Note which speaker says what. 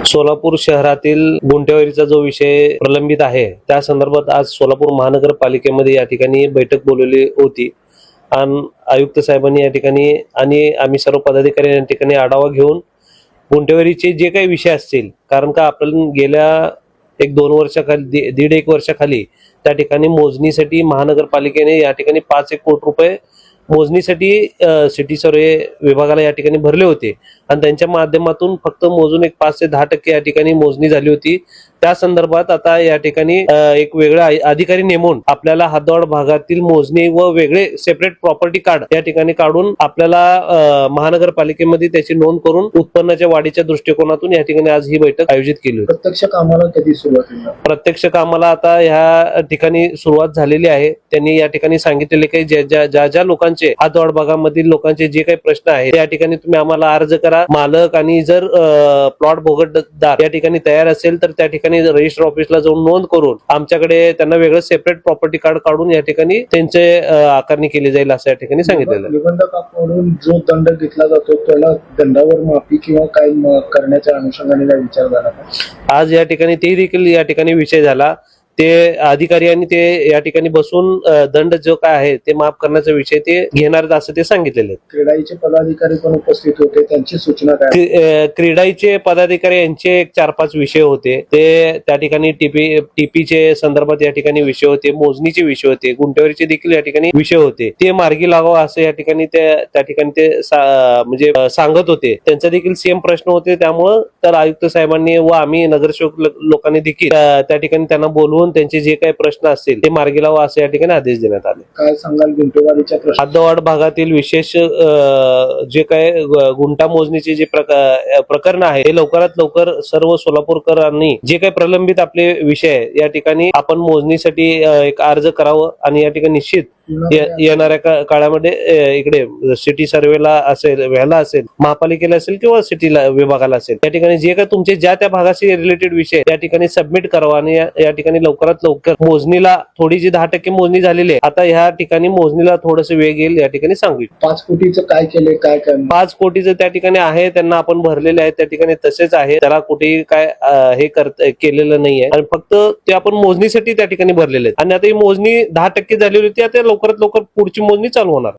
Speaker 1: सोलापूर शहरातील गुंठेवारीचा जो विषय प्रलंबित आहे त्या संदर्भात आज सोलापूर महानगरपालिकेमध्ये या ठिकाणी बैठक बोलवली होती आणि आयुक्त साहेबांनी या ठिकाणी आणि आम्ही सर्व पदाधिकारी या ठिकाणी आढावा घेऊन गुंठेवारीचे जे काही विषय असतील, कारण का आपण गेल्या 1-2 वर्षाखाली 1.5 वर्षाखाली त्या ठिकाणी मोजणीसाठी महानगरपालिकेने या ठिकाणी 5-1 कोटी रुपये मोजणीसाठी सिटी सर्वे विभागाला या ठिकाणी भरले होते आणि त्यांच्या माध्यमातून फक्त मोजून एक 5 ते 10% या ठिकाणी मोजणी झाली होती। त्या संदर्भात आता या ठिकाणी एक वेगळा अधिकारी नेमून आपल्याला हद्दवाढ भागातील मोजणी व वेगळे सेपरेट प्रॉपर्टी कार्ड या ठिकाणी काढून आपल्याला महानगरपालिकेमध्ये त्याची नोंद करून उत्पन्नाच्या वाढीच्या दृष्टिकोनातून या ठिकाणी आज ही बैठक आयोजित केली होती।
Speaker 2: प्रत्यक्ष कामाला कधी सुरुवात होईल?
Speaker 1: प्रत्यक्ष कामाला आता ह्या ठिकाणी सुरुवात झालेली आहे। त्यांनी या ठिकाणी सांगितलेले काही ज्या लोकांचे हद्दवाढ भागामधील लोकांचे जे काही प्रश्न आहेत त्या ठिकाणी तुम्ही आम्हाला अर्ज करा। मालक आणि जर प्लॉट भोगतदार या ठिकाणी तयार असेल तर त्या ठिकाणी रजिस्टर ऑफिसला जाऊन नोंद करून आमच्याकडे त्यांना वेगळं सेपरेट प्रॉपर्टी कार्ड काढून या ठिकाणी त्यांचे आकारणी केली जाईल असं या ठिकाणी सांगितलेलं आहे।
Speaker 2: निबंधकाकडून जो दंड घेतला जातो त्याला दंडावर माफी किंवा काय करण्याच्या अनुषंगाने काय विचार झाला का?
Speaker 1: आज या ठिकाणी ते देखील या ठिकाणी विषय झाला। ते अधिकारी आणि ते या ठिकाणी बसून दंड जो काय आहे ते माफ करण्याचा विषय ते घेणार असं ते सांगितलेले।
Speaker 2: क्रीडाईचे पदाधिकारी पण उपस्थित होते, त्यांची सूचना काय?
Speaker 1: क्रीडाईचे पदाधिकारी यांचे 4-5 विषय होते। ते त्या ठिकाणी टीपीचे संदर्भात या ठिकाणी विषय होते, मोजणीचे विषय होते, गुंठेवारीचे देखील या ठिकाणी विषय होते। ते मार्गी लागावं असं या ठिकाणी त्या ठिकाणी ते म्हणजे सांगत होते। त्यांचा देखील सेम प्रश्न होते। त्यामुळं तर आयुक्त साहेबांनी व आम्ही नगरसेवक लोकांनी देखील त्या ठिकाणी त्यांना बोलवून त्यांचे जे काही प्रश्न असतील ते मार्गी लावा असे या ठिकाणी आदेश देण्यात आले।
Speaker 2: काय सांगाल गुंठेवारीच्या प्रश्न?
Speaker 1: हद्दवाढ भागातील विशेष जे काही गुंठा मोजणीचे जे प्रकरण आहे ते लवकरात लवकर सर्व सोलापूरकरांनी जे काही प्रलंबित आपले विषय आहे या ठिकाणी आपण मोजणीसाठी एक अर्ज करावं आणि या ठिकाणी निश्चित येणाऱ्या काळामध्ये इकडे सिटी सर्वेला असेल, व्याला असेल, महापालिकेला असेल किंवा सिटीला विभागाला असेल त्या ठिकाणी जे काही तुमचे ज्या त्या भागाशी रिलेटेड विषय त्या ठिकाणी सबमिट करावा आणि या ठिकाणी लवकरात लवकर मोजणीला थोडी जी 10% मोजणी झालेली आहे आता ह्या ठिकाणी मोजणीला थोडस वेग येईल या ठिकाणी सांगू।
Speaker 2: 5 कोटीचं काय केले, काय
Speaker 1: 5 कोटीचं त्या ठिकाणी आहे, त्यांना आपण भरलेले आहे त्या ठिकाणी तसेच आहे, त्याला कुठेही काय हे केलेलं नाहीये आणि फक्त ते आपण मोजणीसाठी त्या ठिकाणी भरलेले आहेत आणि आता ही मोजणी 10% झालेली होती, आता लवकरात लवकर पुढची मोजणी चालू होणार।